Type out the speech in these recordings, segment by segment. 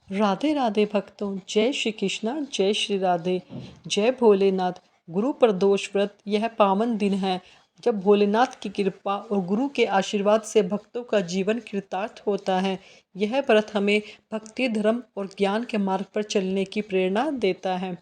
राधे राधे भक्तों, जय श्री कृष्णा, जय श्री राधे, जय भोलेनाथ। गुरु प्रदोष व्रत यह पावन दिन है जब भोलेनाथ की कृपा और गुरु के आशीर्वाद से भक्तों का जीवन कृतार्थ होता है। यह व्रत हमें भक्ति, धर्म और ज्ञान के मार्ग पर चलने की प्रेरणा देता है,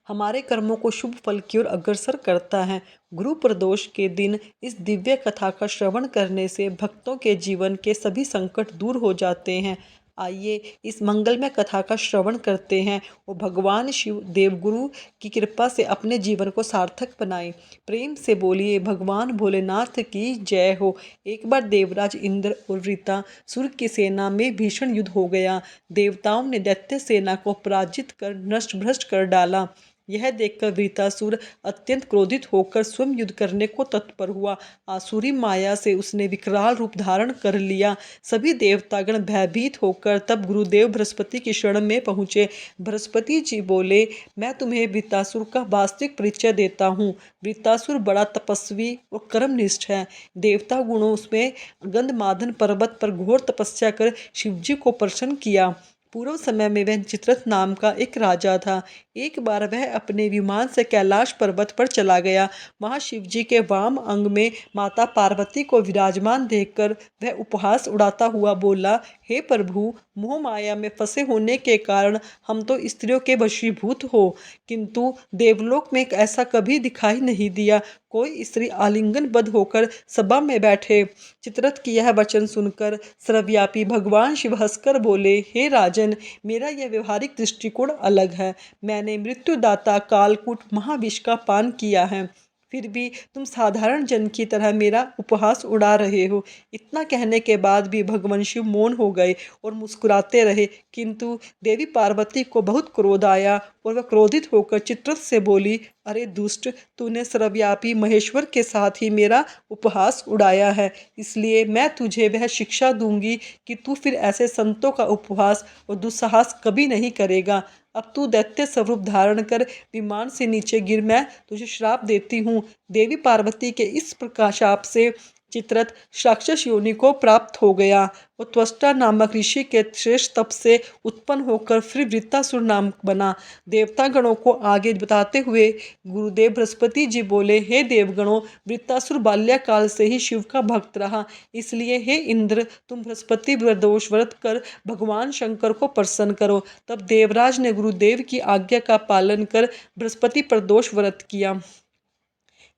हमारे कर्मों को शुभ फल की ओर अग्रसर करता है। गुरु प्रदोष के दिन इस दिव्य कथा का श्रवण करने से भक्तों के जीवन के सभी संकट दूर हो जाते हैं। आइए इस मंगलमय कथा का श्रवण करते हैं और भगवान शिव देवगुरु की कृपा से अपने जीवन को सार्थक बनाएं। प्रेम से बोलिए भगवान भोलेनाथ की जय हो। एक बार देवराज इंद्र और वृत्तासुर की सेना में भीषण युद्ध हो गया। देवताओं ने दैत्य सेना को पराजित कर नष्ट भ्रष्ट कर डाला। यह देखकर वृत्तासुर अत्यंत क्रोधित होकर स्वयं युद्ध करने को तत्पर हुआ। आसुरी माया से उसने विकराल रूप धारण कर लिया। सभी देवतागण भयभीत होकर तब गुरुदेव बृहस्पति की शरण में पहुँचे। बृहस्पति जी बोले, मैं तुम्हें वृत्तासुर का वास्तविक परिचय देता हूँ। वृत्तासुर बड़ा तपस्वी और कर्मनिष्ठ है। देवता गुणों उसमें गंधमादन पर्वत पर घोर तपस्या कर शिवजी को प्रसन्न किया। पूर्व समय में वह चित्रथ नाम का एक राजा था। एक बार वह अपने विमान से कैलाश पर्वत पर चला गया। वहां शिवजी के वाम अंग में माता पार्वती को विराजमान देखकर वह उपहास उड़ाता हुआ बोला, हे प्रभु, मोह माया में फंसे होने के कारण हम तो स्त्रियों के वशीभूत हो, किंतु देवलोक में ऐसा कभी दिखाई नहीं दिया। कोई स्त्री आलिंगनबद्ध होकर सभा में बैठे। चित्रथ की यह वचन सुनकर सर्वव्यापी भगवान शिव हंसकर बोले, हे राजन, मेरा यह व्यवहारिक दृष्टिकोण अलग है। मैंने मृत्युदाता कालकूट महाविष का पान किया है, फिर भी तुम साधारण जन की तरह मेरा उपहास उड़ा रहे हो। इतना कहने के बाद भी भगवान शिव मौन हो गए और मुस्कुराते रहे, किंतु देवी पार्वती को बहुत क्रोध आया और वह क्रोधित होकर चित्रथ से बोली, अरे दुष्ट, तूने सर्वव्यापी महेश्वर के साथ ही मेरा उपहास उड़ाया है, इसलिए मैं तुझे वह शिक्षा दूंगी कि तू फिर ऐसे संतों का उपहास और दुस्साहस कभी नहीं करेगा। अब तू दैत्य स्वरूप धारण कर विमान से नीचे गिर, मैं तुझे श्राप देती हूँ। देवी पार्वती के इस प्रकार शाप से चित्रथ राक्षस योनि को प्राप्त हो गया और त्वष्टा नामक ऋषि के श्रेष्ठ तप से उत्पन्न होकर फिर वृत्तासुर नाम बना। देवता गणों को आगे बताते हुए गुरुदेव बृहस्पति जी बोले, हे देवगणों, वृत्तासुर बाल्यकाल से ही शिव का भक्त रहा, इसलिए हे इंद्र, तुम बृहस्पति प्रदोष व्रत कर भगवान शंकर को प्रसन्न करो। तब देवराज ने गुरुदेव की आज्ञा का पालन कर बृहस्पति प्रदोष व्रत किया।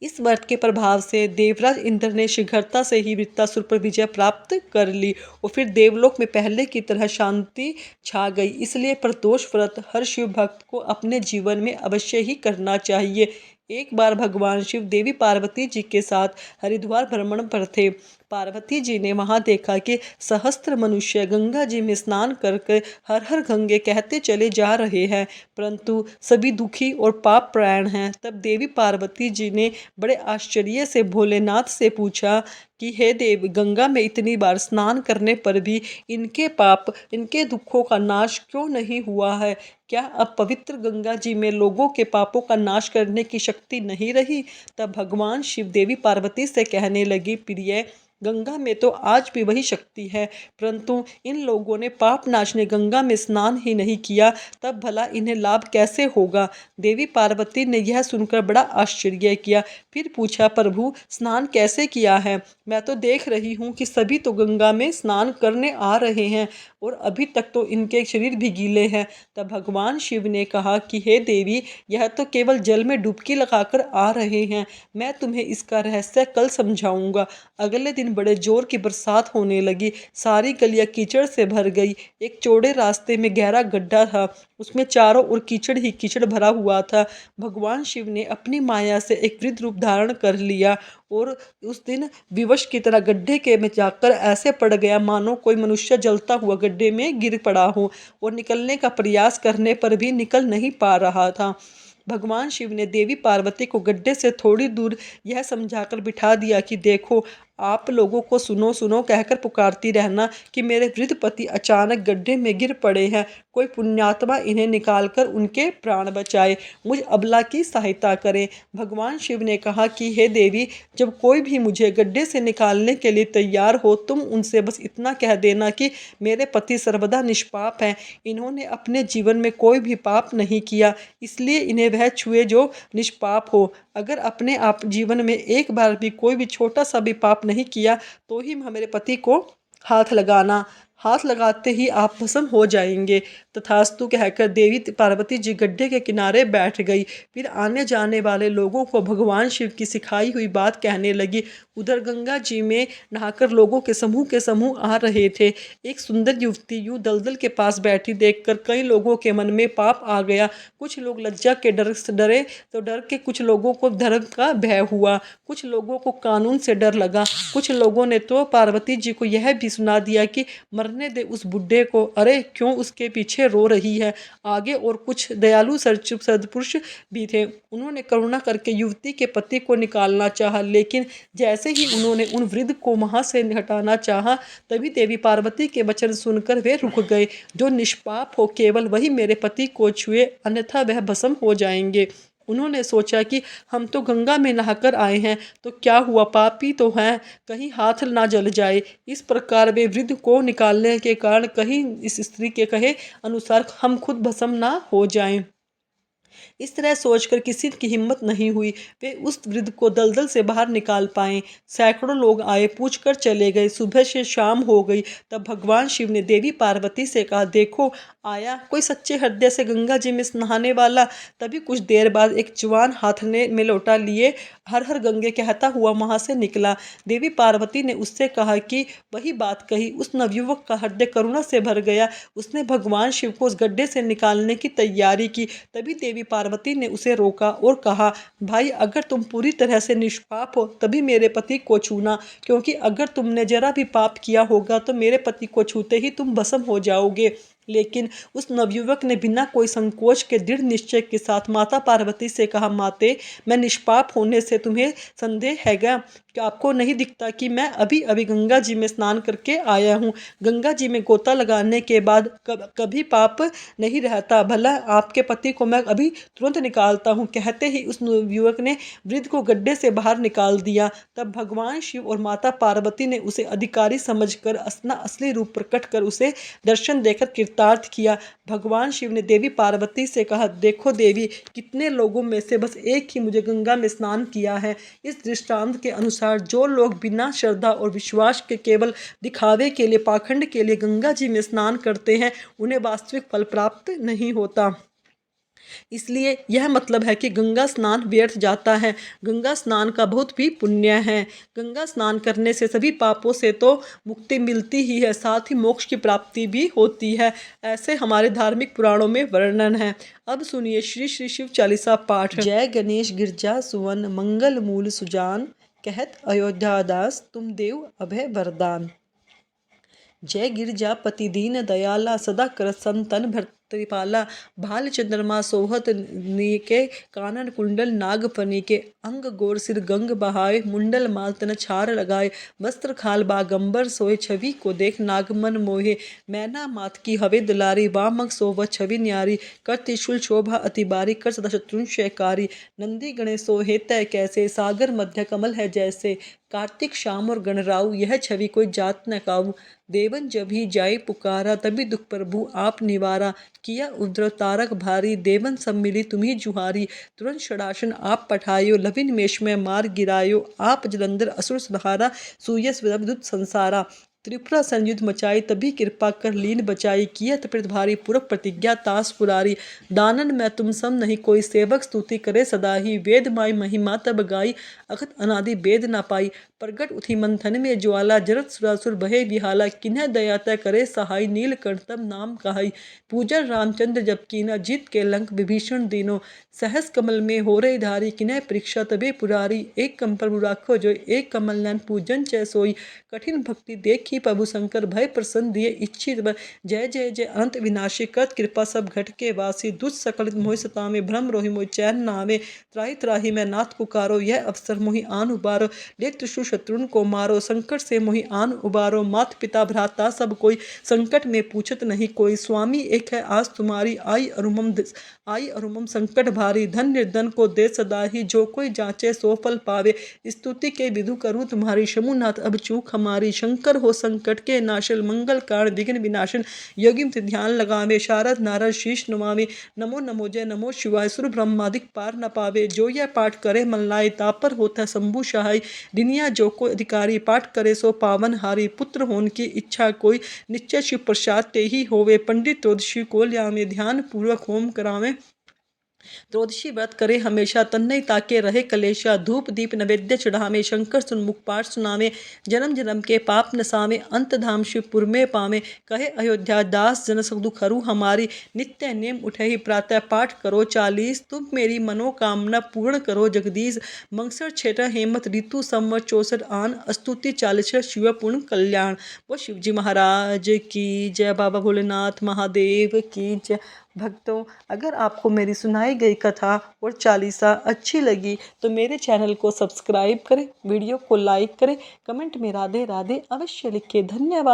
इस व्रत के प्रभाव से देवराज इंद्र ने शीघ्रता से ही वृत्तासुर पर विजय प्राप्त कर ली और फिर देवलोक में पहले की तरह शांति छा गई। इसलिए प्रदोष व्रत हर शिव भक्त को अपने जीवन में अवश्य ही करना चाहिए। एक बार भगवान शिव देवी पार्वती जी के साथ हरिद्वार भ्रमण पर थे। पार्वती जी ने वहां देखा कि सहस्त्र मनुष्य गंगा जी में स्नान करके हर हर गंगे कहते चले जा रहे हैं, परंतु सभी दुखी और पाप प्रयण हैं। तब देवी पार्वती जी ने बड़े आश्चर्य से भोलेनाथ से पूछा कि हे देव, गंगा में इतनी बार स्नान करने पर भी इनके पाप, इनके दुखों का नाश क्यों नहीं हुआ है? क्या अब पवित्र गंगा जी में लोगों के पापों का नाश करने की शक्ति नहीं रही? तब भगवान शिव देवी पार्वती से कहने लगी, प्रिय, गंगा में तो आज भी वही शक्ति है, परंतु इन लोगों ने पाप नाशने गंगा में स्नान ही नहीं किया, तब भला इन्हें लाभ कैसे होगा? देवी पार्वती ने यह सुनकर बड़ा आश्चर्य किया। फिर पूछा, प्रभु, स्नान कैसे किया है? मैं तो देख रही हूँ कि सभी तो गंगा में स्नान करने आ रहे हैं और अभी तक तो इनके शरीर भी गीले हैं। तब भगवान शिव ने कहा कि हे देवी, यह तो केवल जल में डुबकी लगाकर आ रहे हैं, मैं तुम्हें इसका रहस्य कल समझाऊंगा। अगले दिन बड़े जोर की बरसात होने लगी। सारी गलियां कीचड़ से भर गई। एक चौड़े रास्ते में गहरा गड्ढा था, उसमें चारों ओर कीचड़ ही कीचड़ भरा हुआ था। भगवान शिव ने अपनी माया से एक वृद्ध रूप धारण कर लिया और उस दिन विवश की तरह गड्ढे के में जाकर ऐसे पड़ गया मानो कोई मनुष्य जलता हुआ गड्ढे में गिर पड़ा हो और निकलने का प्रयास करने पर भी निकल नहीं पा रहा था। भगवान शिव ने देवी पार्वती को गड्ढे से थोड़ी दूर यह समझाकर बिठा दिया कि देखो, आप लोगों को सुनो सुनो कहकर पुकारती रहना कि मेरे वृद्ध पति अचानक गड्ढे में गिर पड़े हैं, कोई पुण्यात्मा इन्हें निकालकर उनके प्राण बचाए, मुझ अबला की सहायता करे। भगवान शिव ने कहा कि हे देवी, जब कोई भी मुझे गड्ढे से निकालने के लिए तैयार हो, तुम उनसे बस इतना कह देना कि मेरे पति सर्वदा निष्पाप हैं, इन्होंने अपने जीवन में कोई भी पाप नहीं किया, इसलिए इन्हें वह छुए जो निष्पाप हो। अगर अपने आप जीवन में एक बार भी कोई भी छोटा सा भी पाप नहीं किया तो ही मेरे पति को हाथ लगाना, हाथ लगाते ही आप भस्म हो जाएंगे। तथास्तु कहकर देवी पार्वती जी गड्ढे के किनारे बैठ गई। फिर आने जाने वाले लोगों को भगवान शिव की सिखाई हुई बात कहने लगी। उधर गंगा जी में नहाकर लोगों के समूह आ रहे थे। एक सुंदर युवती यूं दलदल के पास बैठी देखकर कई लोगों के मन में पाप आ गया। कुछ लोग लज्जा के डर से डरे तो डर के, कुछ लोगों को धर्म का भय हुआ, कुछ लोगों को कानून से डर लगा, कुछ लोगों ने तो पार्वती जी को यह भी सुना दिया कि मरने दे उस बुढ़े को, अरे क्यों उसके पीछे रो रही है। आगे और कुछ दयालु सदपुरुष भी थे। उन्होंने करुणा करके युवती के पति को निकालना चाहा, लेकिन जैसे ही उन्होंने उन वृद्ध को वहां से हटाना चाहा, तभी देवी पार्वती के वचन सुनकर वे रुक गए। जो निष्पाप हो केवल वही मेरे पति को छुए, अन्यथा वह भस्म हो जाएंगे। उन्होंने सोचा कि हम तो गंगा में नहाकर आए हैं, तो क्या हुआ, पापी तो हैं, कहीं हाथ ना जल जाए। इस प्रकार वे वृद्ध को निकालने के कारण कहीं इस स्त्री के कहे अनुसार हम खुद भस्म ना हो जाएं। इस तरह सोचकर किसी की हिम्मत नहीं हुई वे उस वृद्ध को दलदल से बाहर निकाल पाए। सैकड़ों लोग आए, पूछकर चले गए। सुबह से शाम हो गई। तब भगवान शिव ने देवी पार्वती से कहा, देखो आया कोई सच्चे हृदय से गंगा जी में नहाने वाला। तभी कुछ देर बाद एक जवान हाथ में लोटा लिए हर हर गंगे कहता हुआ वहां से निकला। देवी पार्वती ने उससे कहा कि वही बात कही। उस नवयुवक का हृदय करुणा से भर गया। उसने भगवान शिव को उस गड्ढे से निकालने की तैयारी की। तभी देवी पार्वती ने उसे रोका और कहा, भाई अगर तुम पूरी तरह से निष्पाप हो तभी मेरे पति को छूना, क्योंकि अगर तुमने जरा भी पाप किया होगा तो मेरे पति को छूते ही तुम भस्म हो जाओगे। लेकिन उस नवयुवक ने बिना कोई संकोच के दृढ़ निश्चय के साथ माता पार्वती से कहा, माते मैं निष्पाप होने से तुम्हें संदेह है क्या? कि आपको नहीं दिखता कि मैं अभी अभी गंगा जी में स्नान करके आया हूँ। गंगा जी में गोता लगाने के बाद कभी पाप नहीं रहता। भला आपके पति को मैं अभी तुरंत निकालता हूँ। कहते ही उस युवक ने वृद्ध को गड्ढे से बाहर निकाल दिया। तब भगवान शिव और माता पार्वती ने उसे अधिकारी समझकर अपना असली रूप प्रकट कर उसे दर्शन देकर कृतार्थ किया। भगवान शिव ने देवी पार्वती से कहा, देखो देवी, कितने लोगों में से बस एक ही मुझे गंगा में स्नान किया है। इस दृष्टांत के अनुसार जो लोग बिना श्रद्धा और विश्वास के केवल दिखावे के लिए, पाखंड के लिए गंगा जी में स्नान करते हैं, उन्हें वास्तविक फल प्राप्त नहीं होता। इसलिए यह मतलब है कि गंगा स्नान व्यर्थ जाता है। गंगा स्नान का बहुत भी पुण्य है। गंगा स्नान करने से सभी पापों से तो मुक्ति मिलती ही है, साथ ही मोक्ष की प्राप्ति भी होती है। ऐसे हमारे धार्मिक पुराणों में वर्णन है। अब सुनिए श्री श्री शिव चालीसा पाठ। जय गणेश गिरजा सुवन मंगल मूल सुजान, कहत अयोध्या दास तुम देव अभय वरदान। जय गिरजापति दीन दयाला, सदा कर संतन भर्तृपाला। भाल चंद्रमा सोहत नीके, कानन कुंडल नागफनी के। अंग गोर सिर गंग बहाए, मुंडल माल तन छार लगाए। वस्त्र खाल बागंबर सोए, छवि को देख नागमन मोहे। मैना मात की हवे दुलारी, वामक सोव छवि न्यारी। कर त्रिशूल शोभा अति बारी, कर सदा शत्रुन शयकारी। नंदी गणेश सोहे तय कैसे, सागर मध्य कमल है जैसे। कार्तिक श्याम और गणराऊ, यह छवि कोई जात न काऊ। देवन जब ही जाय पुकारा, तभी दुख प्रभु आप निवारा। किया उद्र तारक भारी, देवन सब मिली तुम्ही जुहारी। तुरंत षडासन आप पठायो, लविन मेष में मार गिरायो। आप जलंधर असुर संहारा, सूयस विदुत संसारा। त्रिपुरा संयुद्ध मचाई, तभी कृपा कर लीन बचाई। किया तपित भारी, पूरब प्रतिज्ञा तास पुरारी। दानन में तुम सम नहीं कोई, सेवक स्तुति करे सदा ही। वेद माई महिमा तब गाई, अखत अनादि वेद न पाई। प्रगट उठी मंथन में ज्वाला, जरत सुरासुर बहे विहाला। किन्ह दया तय करे सहाय, नीलकंठ तब नाम कहाई। पूजन रामचंद्र जब कीना, जीत के लंक विभीषण दीनो। सहस कमल में हो रही धारी, किन्ह परीक्षा तबे पुरारी। एक कम प्रभु राखो जो, एक कमल नयन पूजन चै सोई। कठिन भक्ति देख देखी प्रभु शंकर भय प्रसन्न दिए इच्छित बर। जय जय जय अनंत विनाशी कृत कृपा सब घट के वासी दुष्ट सकलित मोहि सतावे भ्रम रोहि मोहि चैन नावे। त्राहि त्राहि मैं नाथ पुकारो यह अवसर मोहि आन उबारो। देख त्रिशूल शत्रुन को मारो संकट से मोहि आन उबारो। मात पिता भ्राता सब कोई संकट में पूछत नहीं कोई। स्वामी एक है आस तुम्हारी आई अरुमम संकट भारी। धन निर्धन को दे सदा ही जो कोई जांचे सो फल पावे। स्तुति के विधु करूँ तुम्हारी शंभुनाथ अब चूक हमारी। शंकर हो संकट के नाशन मंगल कारण विघ्न विनाशन। योगी मति ध्यान लगावे शारद नारद शीश नमामि। नमो नमो जय नमो शिवाय सुर ब्रह्मादिक पार न पावे। जो यह पाठ करे मन लाए तापर होता शंभु सहाय। दुनिया जो को अधिकारी पाठ करे सो पावन हारी। पुत्र होन की इच्छा कोई निश्चय शिव प्रसाद ते ही होवे। पंडित त्रोदशी को ल्यावे ध्यान पूर्वक होम करावे। त्रोदशी व्रत करे हमेशा तन्नई ताके रहे कलेशा। धूप दीप नैवेद्य चढ़ावे शंकर सुनमुख पाठ सुनावे। जन्म जन्म के पाप नसावे अंत धाम शिवपुर में पावे। कहे अयोध्या दास जन सुख दुख हरू हमारी। नित्य नेम उठे ही प्रातः पाठ करो 40। तुम मेरी मनोकामना पूर्ण करो जगदीश। मंगसर छेटा हेमत ऋतु संवत 64 आन। स्तुति 40 शिव पूर्ण कल्याण। वो शिवजी महाराज की जय। बाबा भोलेनाथ महादेव की जय। भक्तों, अगर आपको मेरी सुनाई गई कथा और चालीसा अच्छी लगी तो मेरे चैनल को सब्सक्राइब करें, वीडियो को लाइक करें, कमेंट में राधे राधे अवश्य लिखें। धन्यवाद।